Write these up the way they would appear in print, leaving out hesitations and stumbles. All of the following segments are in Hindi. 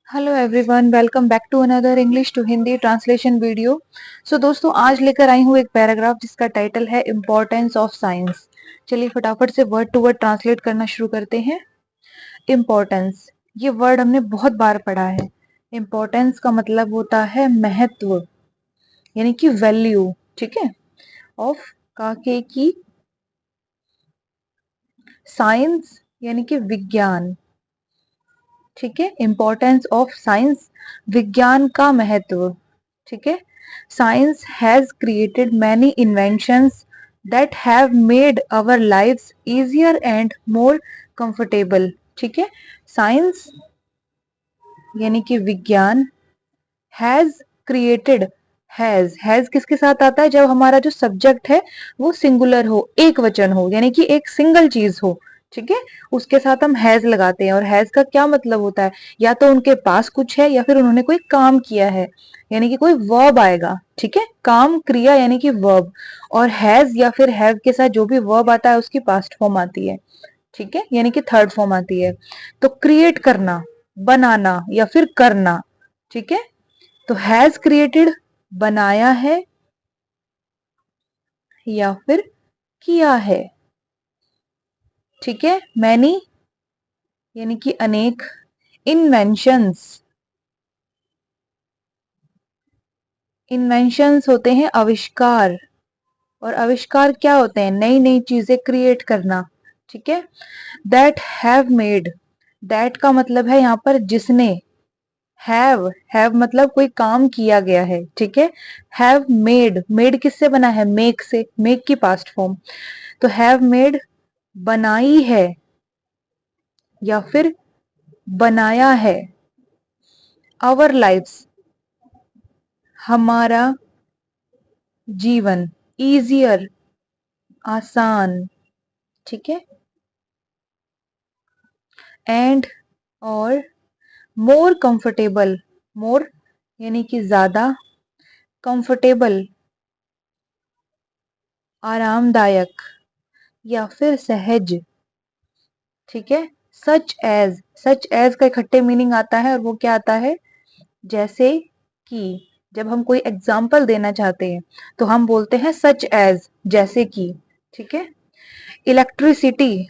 Hello everyone, welcome back to another English to Hindi translation video. So दोस्तों, आज लेकर आई हूँ एक पैराग्राफ जिसका टाइटल है इम्पोर्टेंस ऑफ साइंस। चलिए फटाफट से वर्ड टू वर्ड ट्रांसलेट करना शुरू करते हैं। इम्पोर्टेंस, ये वर्ड हमने बहुत बार पढ़ा है। इम्पोर्टेंस का मतलब होता है महत्व, यानी कि वैल्यू। ठीक है। ऑफ काके की साइंस यानी कि विज्ञान। ठीक है। इम्पोर्टेंस ऑफ साइंस, विज्ञान का महत्व। ठीक है। Science has created many inventions that have made our lives easier and more comfortable. ठीक है। साइंस यानी कि विज्ञान, हैज क्रिएटेड, हैज किसके साथ आता है? जब हमारा जो सब्जेक्ट है वो सिंगुलर हो, एक वचन हो, यानी कि एक सिंगल चीज हो। ठीक है। उसके साथ हम हैज लगाते हैं। और हैज का क्या मतलब होता है? या तो उनके पास कुछ है या फिर उन्होंने कोई काम किया है, यानी कि कोई वर्ब आएगा। ठीक है। काम, क्रिया यानी कि वर्ब। और हैज या फिर हैव के साथ जो भी वर्ब आता है उसकी पास्ट फॉर्म आती है। ठीक है, यानी कि थर्ड फॉर्म आती है। तो क्रिएट करना, बनाना या फिर करना। ठीक है। तो हैज क्रिएटेड बनाया है या फिर किया है। ठीक है। मैनी यानी कि अनेक, इन्वेंशंस, इन्वेंशंस होते हैं आविष्कार। और आविष्कार क्या होते हैं? नई नई चीजें क्रिएट करना। ठीक है। दैट हैव मेड, दैट का मतलब है यहाँ पर जिसने। हैव मतलब कोई काम किया गया है। ठीक है। हैव मेड, मेड किससे बना है? मेक से, मेक की पास्ट फॉर्म। तो हैव मेड बनाई है या फिर बनाया है। आवर लाइफ्स, हमारा जीवन। इजियर, आसान। ठीक है। एंड, और मोर कंफर्टेबल, मोर यानी कि ज्यादा, कंफर्टेबल आरामदायक या फिर सहज। ठीक है। सच एज का इकट्ठे मीनिंग आता है और वो क्या आता है? जैसे कि। जब हम कोई एग्जाम्पल देना चाहते हैं तो हम बोलते हैं सच एज, जैसे कि। ठीक है। इलेक्ट्रिसिटी,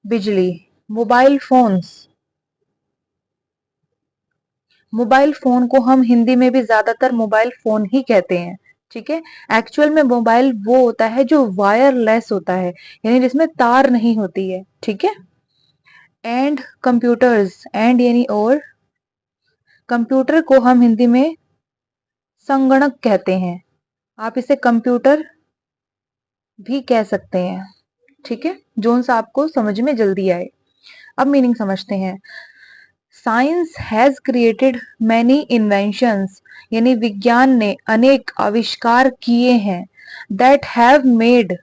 बिजली। मोबाइल फोन्स, मोबाइल फोन को हम हिंदी में भी ज्यादातर मोबाइल फोन ही कहते हैं। ठीक है। एक्चुअल में मोबाइल वो होता है जो वायरलेस होता है, यानी जिसमें तार नहीं होती है। ठीक है। एंड कंप्यूटर्स, एंड यानी और, कंप्यूटर को हम हिंदी में संगणक कहते हैं। आप इसे कंप्यूटर भी कह सकते हैं। ठीक है। जोन सा आपको समझ में जल्दी आए। अब मीनिंग समझते हैं। Science has created many inventions, यानी विज्ञान ने अनेक आविष्कार किए हैं। That have made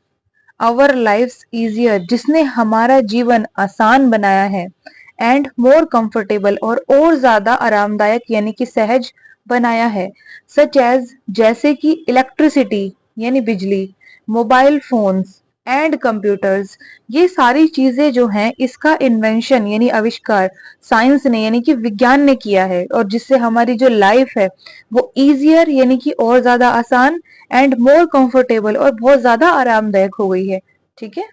our lifes easier, जिसने हमारा जीवन आसान बनाया है। एंड मोर कंफर्टेबल, और ज्यादा आरामदायक यानी कि सहज बनाया है। सच एज, जैसे कि इलेक्ट्रिसिटी यानी बिजली, मोबाइल फोन्स एंड कंप्यूटर्स। ये सारी चीजें जो हैं इसका इन्वेंशन यानी आविष्कार साइंस ने यानी कि विज्ञान ने किया है, और जिससे हमारी जो लाइफ है वो इजियर यानी कि और ज्यादा आसान, एंड मोर कंफर्टेबल और बहुत ज्यादा आरामदायक हो गई है। ठीक है।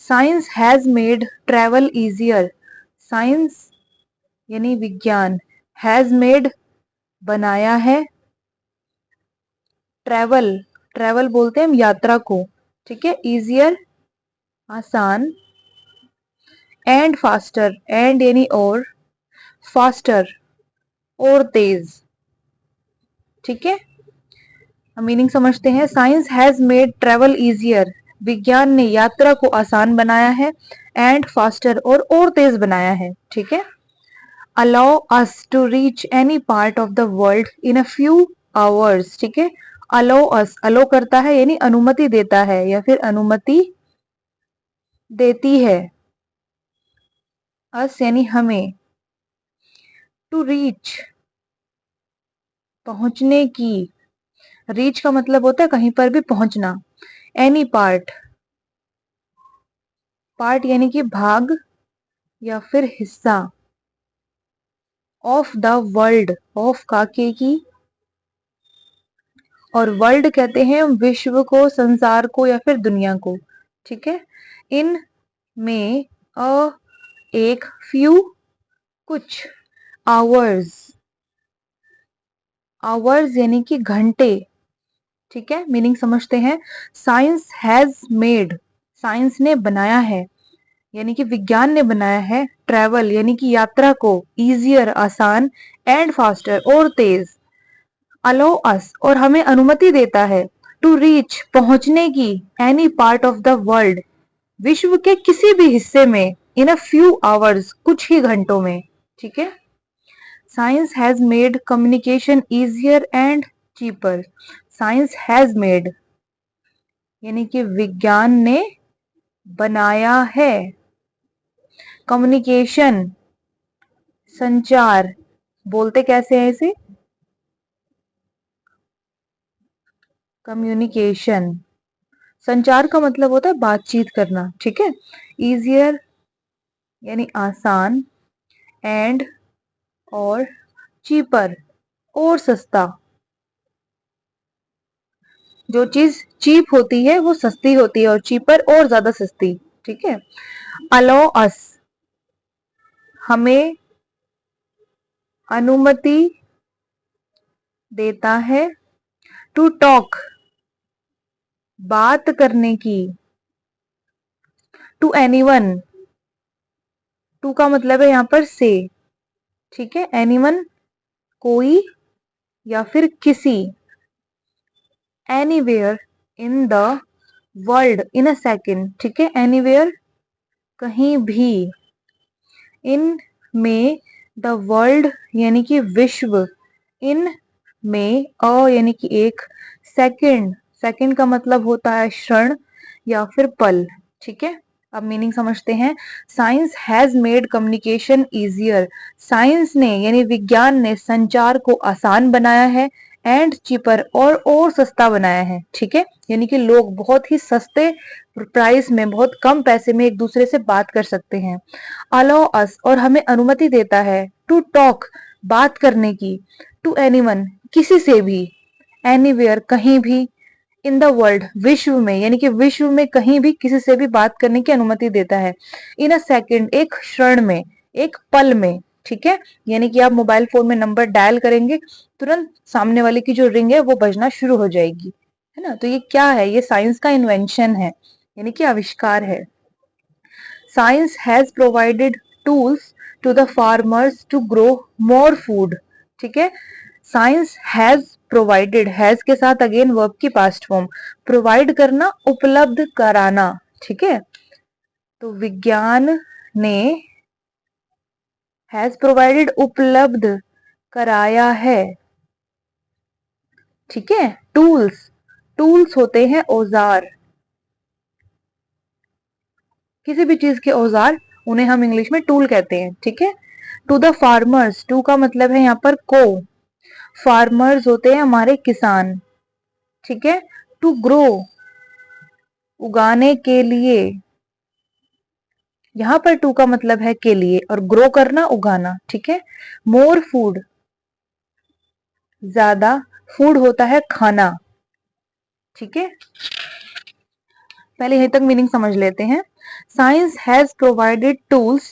Science has made travel easier, science यानी विज्ञान, हैज मेड बनाया है, ट्रेवल, ट्रेवल बोलते हैं हम यात्रा को। ठीक है। इजियर आसान, एंड फास्टर, एंड यानी और, फास्टर और तेज। ठीक है। हम मीनिंग समझते हैं। Science has made travel easier, विज्ञान ने यात्रा को आसान बनाया है। एंड फास्टर, और तेज बनाया है। ठीक है। Allow us to reach any part of the world in a few hours. ठीक है। अलाउ अस, अलो करता है यानी अनुमति देता है या फिर अनुमति देती है। अस यानी हमें। टू रीच, पहुंचने की। रीच का मतलब होता है कहीं पर भी पहुंचना। एनी पार्ट, पार्ट यानी कि भाग, या फिर हिस्सा, ऑफ द वर्ल्ड, ऑफ का के की, और वर्ल्ड कहते हैं विश्व को, संसार को या फिर दुनिया को। ठीक है। इन में अ एक फ्यू, कुछ, आवर्स, आवर्स यानी कि घंटे। ठीक है, मीनिंग समझते हैं। साइंस हैज मेड, साइंस ने बनाया है यानी कि विज्ञान ने बनाया है, ट्रेवल यानी कि यात्रा को, इजियर आसान, एंड फास्टर और तेज, अलो अस और हमें अनुमति देता है, टू रीच पहुंचने की, any part of the world विश्व के किसी भी हिस्से में, इन अ फ्यू आवर्स कुछ ही घंटों में। ठीक है। Science has made communication easier and cheaper, science has made यानी कि विज्ञान ने बनाया है, कम्युनिकेशन संचार, बोलते कैसे हैं इसे, कम्युनिकेशन, संचार का मतलब होता है बातचीत करना। ठीक है। इजियर यानी आसान, एंड और चीपर और सस्ता, जो चीज चीप होती है वो सस्ती होती है और चीपर और ज्यादा सस्ती। ठीक है। अलाउ अस हमें अनुमति देता है, टू टॉक बात करने की, टू एनीवन, टू का मतलब है यहां पर से। ठीक है। एनीवन कोई या फिर किसी, anywhere in the world in a second. ठीक है। एनीवेयर कहीं भी, इन में द वर्ल्ड यानी कि विश्व, इन में अ यानी कि एक, सेकंड, सेकंड का मतलब होता है क्षण या फिर पल। ठीक है। अब मीनिंग समझते हैं। Science has made communication easier, science ने यानी विज्ञान ने संचार को आसान बनाया है, एंड चीपर और सस्ता बनाया है। ठीक है। यानी कि लोग बहुत ही सस्ते प्राइस में, बहुत कम पैसे में एक दूसरे से बात कर सकते हैं। अलाउ अस और हमें अनुमति देता है, टू टॉक बात करने की, टू एनीवन किसी से भी, एनीवेयर कहीं भी, इन द वर्ल्ड विश्व में यानी कि विश्व में कहीं भी किसी से भी बात करने की अनुमति देता है, इन अ सेकेंड एक क्षण में, एक पल में। ठीक है। यानी कि आप मोबाइल फोन में नंबर डायल करेंगे, तुरंत सामने वाले की जो रिंग है वो बजना शुरू हो जाएगी, है ना। तो ये क्या है, ये साइंस का इन्वेंशन है यानी कि आविष्कार है। Science has provided tools to the farmers to grow more food. ठीक है। साइंस हैज प्रोवाइडेड, हैज के साथ अगेन वर्ब की पास्ट फॉर्म, प्रोवाइड करना, उपलब्ध कराना। ठीक है। तो विज्ञान ने हैज प्रोवाइडेड उपलब्ध कराया है। ठीक है। टूल्स, टूल्स होते हैं औजार, किसी भी चीज के औजार, उन्हें हम इंग्लिश में टूल कहते हैं। ठीक है। टू द फार्मर्स, टू का मतलब है यहाँ पर को, फार्मर्स होते हैं हमारे किसान। ठीक है। टू ग्रो उगाने के लिए, यहां पर टू का मतलब है के लिए, और ग्रो करना उगाना। ठीक है। मोर फूड ज्यादा, फूड होता है खाना। ठीक है। पहले यहीं तक मीनिंग समझ लेते हैं। Science has provided tools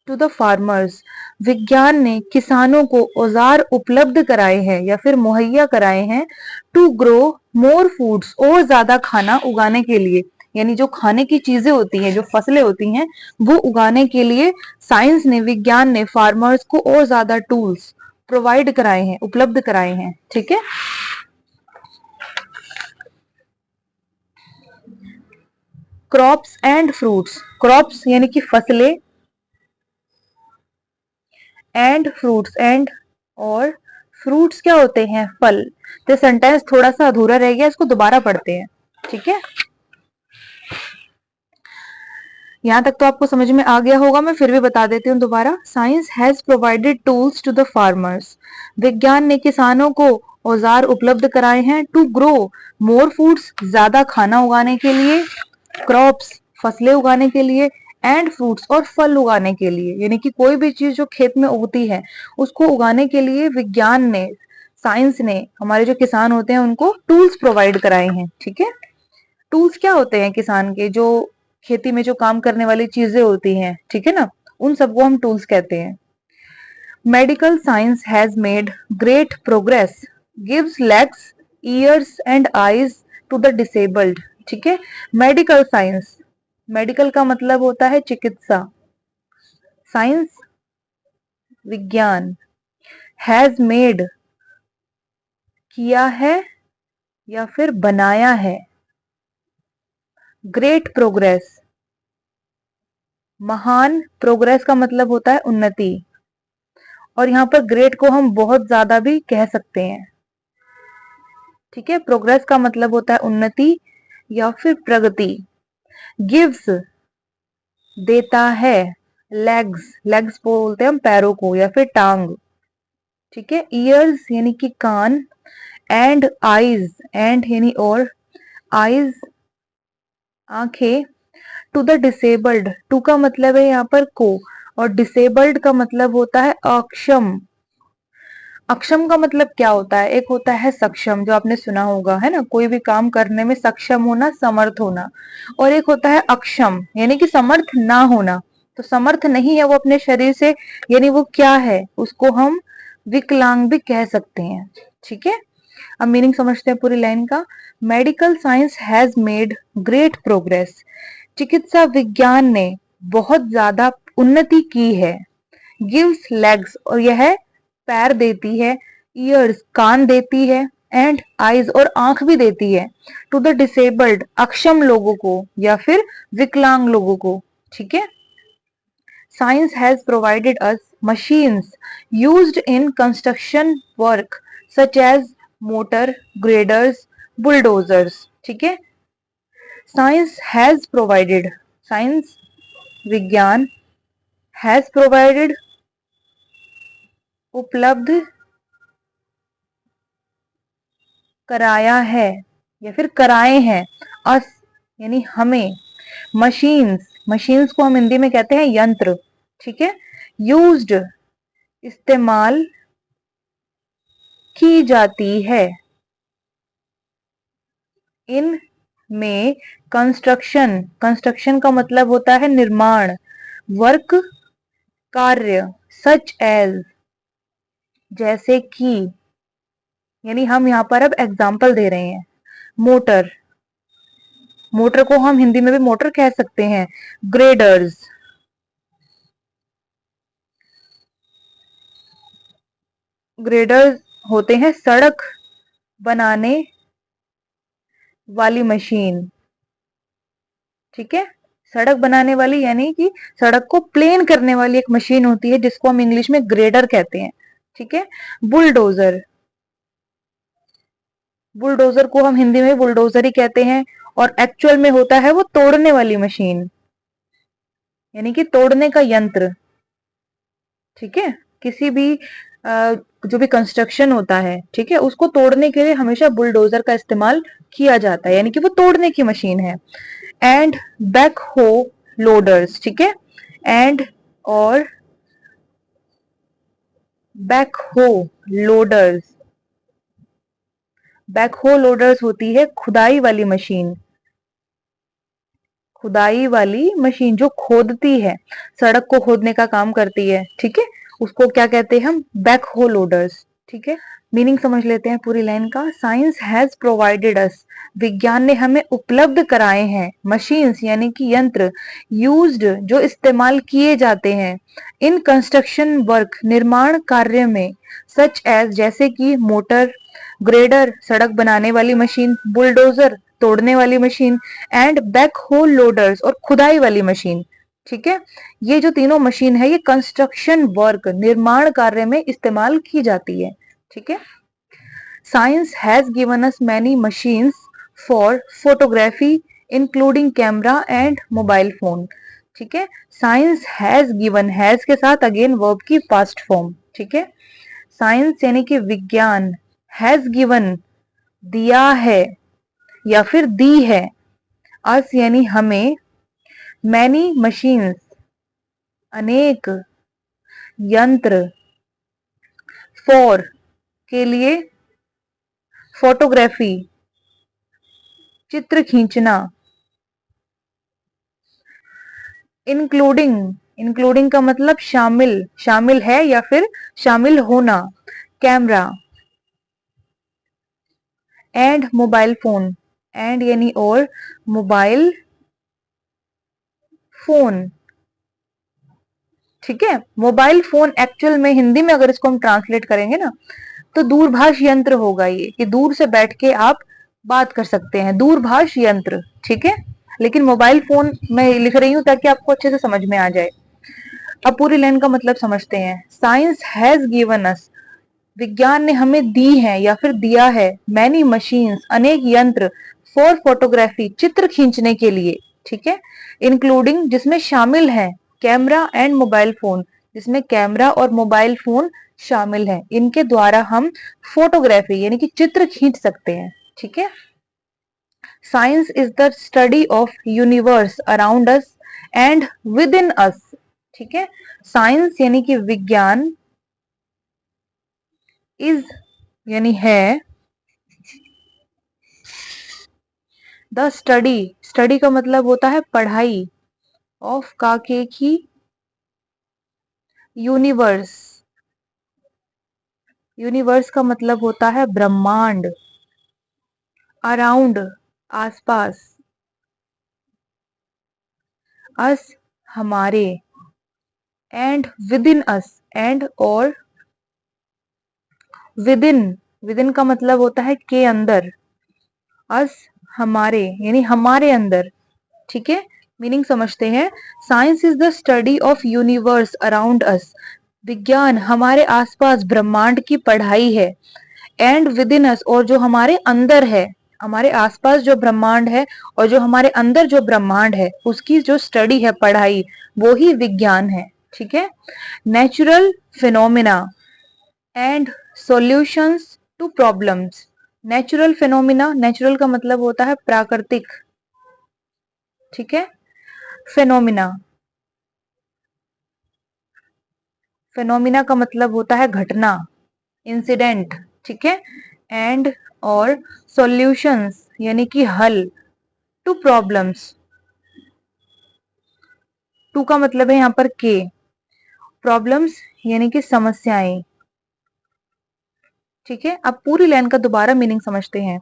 to the farmers, विज्ञान ने किसानों को औजार उपलब्ध कराए हैं या फिर मुहैया कराए हैं, टू ग्रो मोर फूड्स और ज्यादा खाना उगाने के लिए, यानी जो खाने की चीजें होती हैं, जो फसलें होती हैं वो उगाने के लिए साइंस ने, विज्ञान ने फार्मर्स को और ज्यादा टूल्स प्रोवाइड कराए हैं, उपलब्ध कराए हैं। ठीक है। क्रॉप्स एंड फ्रूट्स, क्रॉप्स यानी कि फसलें, एंड फ्रूट्स, एंड और फ्रूट्स क्या होते हैं, फल। तो सेंटेंस थोड़ा सा अधूरा रह गया, इसको दोबारा पढ़ते हैं। ठीक है। यहां तक तो आपको समझ में आ गया होगा, मैं फिर भी बता देती हूँ दोबारा। Science has provided tools to the farmers, विज्ञान ने किसानों को औजार उपलब्ध कराए हैं, टू ग्रो मोर फूड्स ज्यादा खाना उगाने के लिए, क्रॉप्स फसलें उगाने के लिए, एंड फ्रूट्स और फल उगाने के लिए, यानी कि कोई भी चीज जो खेत में उगती है उसको उगाने के लिए विज्ञान ने, साइंस ने हमारे जो किसान होते हैं उनको टूल्स प्रोवाइड कराए हैं। ठीक है, टूल्स क्या होते हैं किसान के, जो खेती में जो काम करने वाली चीजें होती हैं, ठीक है ना, उन सबको हम टूल्स कहते हैं। Medical science has made great progress, gives legs, ears and eyes to the disabled. ठीक है, मेडिकल साइंस, मेडिकल का मतलब होता है चिकित्सा, साइंस विज्ञान, हैज मेड किया है या फिर बनाया है, ग्रेट प्रोग्रेस, महान, प्रोग्रेस का मतलब होता है उन्नति, और यहाँ पर ग्रेट को हम बहुत ज्यादा भी कह सकते हैं। ठीक है, प्रोग्रेस का मतलब होता है उन्नति या फिर प्रगति। गिव्स देता है, लेग्स, लेग्स बोलते हैं हम पैरों को या फिर टांग। ठीक है, ईयर्स यानी कि कान, एंड आईज, एंड यानी और, आईज आंखें, टू द डिसेबल्ड, टू का मतलब है यहाँ पर को, और डिसेबल्ड का मतलब होता है अक्षम। अक्षम का मतलब क्या होता है, एक होता है सक्षम, जो आपने सुना होगा है ना, कोई भी काम करने में सक्षम होना, समर्थ होना, और एक होता है अक्षम यानी कि समर्थ ना होना। तो समर्थ नहीं है वो अपने शरीर से, यानी वो क्या है, उसको हम विकलांग भी कह सकते हैं। ठीक है, अब मीनिंग समझते हैं पूरी लाइन का। Medical science has made great progress, चिकित्सा विज्ञान ने बहुत ज्यादा उन्नति की है। गिव्स लेग्स, और यह पैर देती है, ईयर्स कान देती है, एंड आईज और आंख भी देती है, टू द डिसेबल्ड अक्षम लोगों को या फिर विकलांग लोगों को। ठीक है, science has provided us machines used in construction work such as motor, graders, bulldozers. ठीक है, साइंस हैज प्रोवाइडेड, साइंस विज्ञान, हैज प्रोवाइडेड उपलब्ध कराया है या फिर कराए हैं, अस यानी हमें, मशीन्स, मशीन्स को हम हिंदी में कहते हैं यंत्र। ठीक है, यूज्ड इस्तेमाल की जाती है, इन में कंस्ट्रक्शन, कंस्ट्रक्शन का मतलब होता है निर्माण, वर्क कार्य, सच एज जैसे कि, यानी हम यहाँ पर अब एग्जाम्पल दे रहे हैं। मोटर, मोटर को हम हिंदी में भी मोटर कह सकते हैं। ग्रेडर्स, ग्रेडर्स होते हैं सड़क बनाने वाली मशीन। ठीक है, सड़क बनाने वाली यानी कि सड़क को प्लेन करने वाली एक मशीन होती है जिसको हम इंग्लिश में ग्रेडर कहते हैं। ठीक है, बुलडोजर, बुलडोजर को हम हिंदी में बुलडोजर ही कहते हैं, और एक्चुअल में होता है वो तोड़ने वाली मशीन, यानी कि तोड़ने का यंत्र। ठीक है, किसी भी जो भी कंस्ट्रक्शन होता है, ठीक है, उसको तोड़ने के लिए हमेशा बुलडोजर का इस्तेमाल किया जाता है, यानी कि वो तोड़ने की मशीन है। एंड बैक हो लोडर्स, ठीक है, एंड और बैक हो लोडर्स, बैक हो लोडर्स होती है खुदाई वाली मशीन, खुदाई वाली मशीन जो खोदती है, सड़क को खोदने का काम करती है। ठीक है, उसको क्या कहते हैं हम, बैक हो लोडर्स। ठीक है, मीनिंग समझ लेते हैं पूरी लाइन का। साइंस हैज प्रोवाइडेड अस, विज्ञान ने हमें उपलब्ध कराए हैं, मशीन्स यानी कि यंत्र, यूज्ड जो इस्तेमाल किए जाते हैं, इन कंस्ट्रक्शन वर्क निर्माण कार्य में, सच एज जैसे कि मोटर, ग्रेडर सड़क बनाने वाली मशीन, बुलडोजर तोड़ने वाली machine, and backhoe loaders और खुदाई वाली मशीन। ठीक है, ये जो तीनों मशीन है ये कंस्ट्रक्शन वर्क निर्माण कार्य में इस्तेमाल की जाती है। ठीक है, science has given us many machines for photography including camera and mobile phone. ठीक है, साइंस हैज गिवन, हैज के साथ अगेन वर्ब की पास्ट फॉर्म। ठीक है, साइंस यानी कि विज्ञान, हैज गिवन दिया है या फिर दी है, अस यानी हमें, मैनी मशीन्स, अनेक यंत्र, फॉर के लिए, फोटोग्राफी चित्र खींचना, इंक्लूडिंग, इंक्लूडिंग का मतलब शामिल, शामिल है या फिर शामिल होना, camera, and mobile phone, and यानी और, मोबाइल फोन, ठीक है। मोबाइल फोन एक्चुअल में हिंदी में अगर इसको हम ट्रांसलेट करेंगे ना तो दूरभाष यंत्र होगा ये, कि दूर से बैठ के आप बात कर सकते हैं, दूरभाष यंत्र, ठीक है। लेकिन मोबाइल फोन मैं लिख रही हूं ताकि आपको अच्छे से समझ में आ जाए। अब पूरी लाइन का मतलब समझते हैं। साइंस हैज गिवन अस, विज्ञान ने हमें दी है या फिर दिया है, मैनी मशीन्स, अनेक यंत्र, फॉर फोटोग्राफी, चित्र खींचने के लिए, ठीक है। इंक्लूडिंग जिसमें शामिल है, कैमरा एंड मोबाइल फोन, जिसमें कैमरा और मोबाइल फोन शामिल है, इनके द्वारा हम फोटोग्राफी यानी कि चित्र खींच सकते हैं, ठीक है। Science is the study of universe around us and within us, ठीक है। साइंस यानी कि विज्ञान, इज यानी है, द स्टडी, स्टडी का मतलब होता है पढ़ाई, ऑफ का के की, यूनिवर्स, यूनिवर्स का मतलब होता है ब्रह्मांड, अराउंड आसपास, अस हमारे, and within us, and और विद इन, विद इन का मतलब होता है के अंदर, अस हमारे यानी हमारे अंदर, ठीक है। मीनिंग समझते हैं। Science is the study of universe around अस, विज्ञान हमारे आसपास ब्रह्मांड की पढ़ाई है, एंड विद इन अस और जो हमारे अंदर है, हमारे आसपास जो ब्रह्मांड है और जो हमारे अंदर जो ब्रह्मांड है उसकी जो स्टडी है, पढ़ाई, वो ही विज्ञान है, ठीक है। Natural phenomena and solutions to problems, natural phenomena, natural का मतलब होता है प्राकृतिक, ठीक है। फिनोमिना, फिनोमिना का मतलब होता है घटना, इंसिडेंट, ठीक है। एंड और सॉल्यूशंस यानी कि हल, टू प्रॉब्लम्स, टू का मतलब है यहां पर के, प्रॉब्लम्स यानी कि समस्याएं, ठीक है। अब पूरी लाइन का दोबारा मीनिंग समझते हैं।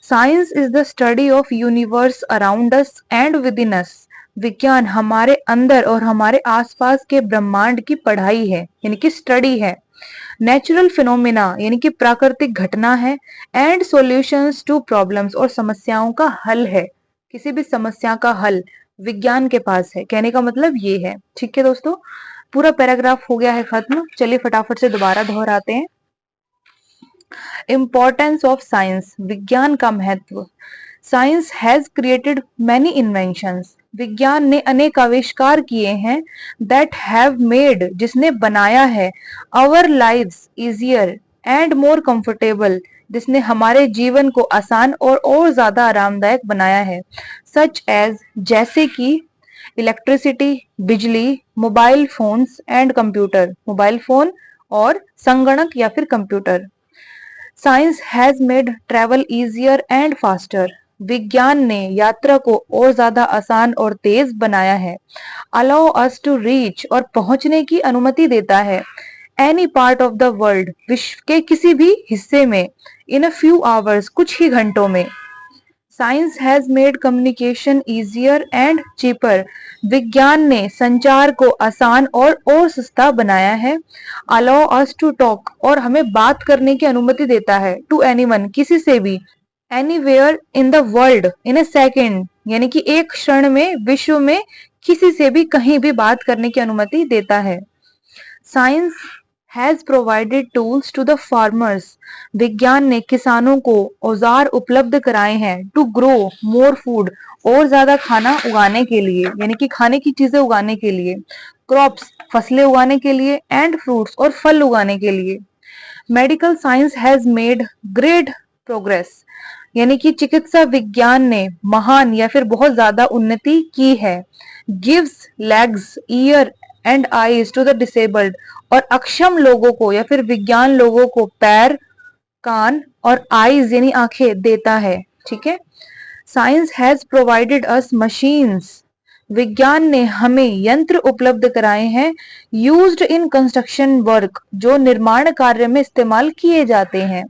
Science is the study of universe around us and within us, विज्ञान हमारे अंदर और हमारे आसपास के ब्रह्मांड की पढ़ाई है यानी कि स्टडी है। नेचुरल फिनोमिना यानी कि प्राकृतिक घटना है, एंड सॉल्यूशंस टू प्रॉब्लम्स और समस्याओं का हल है, किसी भी समस्या का हल विज्ञान के पास है, कहने का मतलब ये है, ठीक है दोस्तों। पूरा पैराग्राफ हो गया है खत्म, चलिए फटाफट से दोबारा दोहराते हैं। इम्पोर्टेंस ऑफ साइंस, विज्ञान का महत्व। Science has created many inventions, विज्ञान ने अनेक आविष्कार किए हैं, दैट हैव मेड जिसने बनाया है, our lives easier and more comfortable जिसने हमारे जीवन को आसान और ज्यादा आरामदायक बनाया है, सच एज जैसे कि इलेक्ट्रिसिटी बिजली, mobile phones and computer, mobile phone और संगणक या फिर computer. Science has made travel easier and faster, विज्ञान ने यात्रा को और ज्यादा आसान और तेज बनाया है। अलाउ अस टू रीच और पहुंचने की अनुमति देता है, any part of the world विश्व के किसी भी हिस्से में, इन अ फ्यू आवर्स कुछ ही घंटों में। Science has made communication easier and cheaper, विज्ञान ने संचार को आसान और सस्ता बनाया है। अलाउ अस टू टॉक और हमें बात करने की अनुमति देता है, टू एनीवन किसी से भी, anywhere in the world in a second यानी कि एक क्षण में विश्व में किसी से भी कहीं भी बात करने की अनुमति देता है। Science has provided tools to the farmers, विज्ञान ने किसानों को औजार उपलब्ध कराए हैं, टू ग्रो मोर फूड और ज्यादा खाना उगाने के लिए यानी कि खाने की चीजें उगाने के लिए, क्रॉप्स फसलें उगाने के लिए, एंड फ्रूट्स और फल उगाने के लिए। Medical science has made great progress, यानी कि चिकित्सा विज्ञान ने महान या फिर बहुत ज्यादा उन्नति की है। Gives legs, ear and eyes to the disabled, और अक्षम लोगों को या फिर विज्ञान लोगों को पैर, कान और आईज यानी आंखें देता है। ठीक है। Science has provided us machines, विज्ञान ने हमें यंत्र उपलब्ध कराए हैं। यूज्ड इन कंस्ट्रक्शन वर्क, जो निर्माण कार्य में इस्तेमाल किए जाते हैं।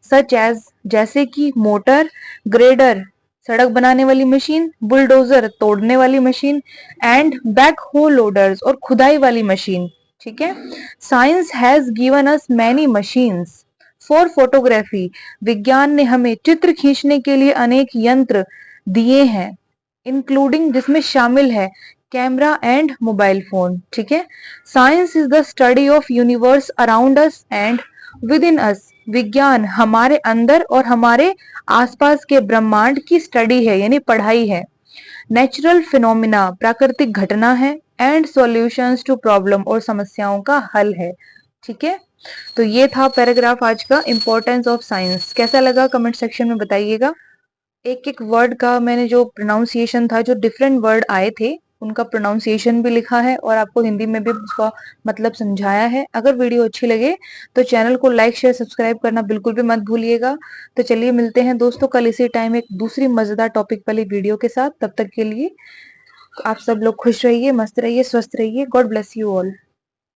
सच एज, जैसे कि मोटर, ग्रेडर सड़क बनाने वाली मशीन, बुलडोजर तोड़ने वाली मशीन, एंड बैक हो लोडर्स और खुदाई वाली मशीन। ठीक है। Science has given us many machines for photography, विज्ञान ने हमें चित्र खींचने के लिए अनेक यंत्र दिए हैं, इंक्लूडिंग, जिसमें शामिल है कैमरा एंड मोबाइल फोन। ठीक है। Science is the study of universe around us and within us, विज्ञान हमारे अंदर और हमारे आसपास के ब्रह्मांड की स्टडी है यानी पढ़ाई है। नेचुरल फिनोमिना, प्राकृतिक घटना है, एंड सॉल्यूशंस टू प्रॉब्लम, और समस्याओं का हल है। ठीक है। तो ये था पैराग्राफ आज का, इंपॉर्टेंस ऑफ साइंस। कैसा लगा कमेंट सेक्शन में बताइएगा। एक एक वर्ड का मैंने जो प्रोनाउंसिएशन था, जो डिफरेंट वर्ड आए थे उनका प्रोनाउंसिएशन भी लिखा है और आपको हिंदी में भी उसका मतलब समझाया है। अगर वीडियो अच्छी लगे तो चैनल को लाइक शेयर सब्सक्राइब करना बिल्कुल भी मत भूलिएगा। तो चलिए मिलते हैं दोस्तों कल इसी टाइम एक दूसरी मजेदार टॉपिक वाली वीडियो के साथ। तब तक के लिए आप सब लोग खुश रहिए, मस्त रहिए, स्वस्थ रहिए। God bless you all.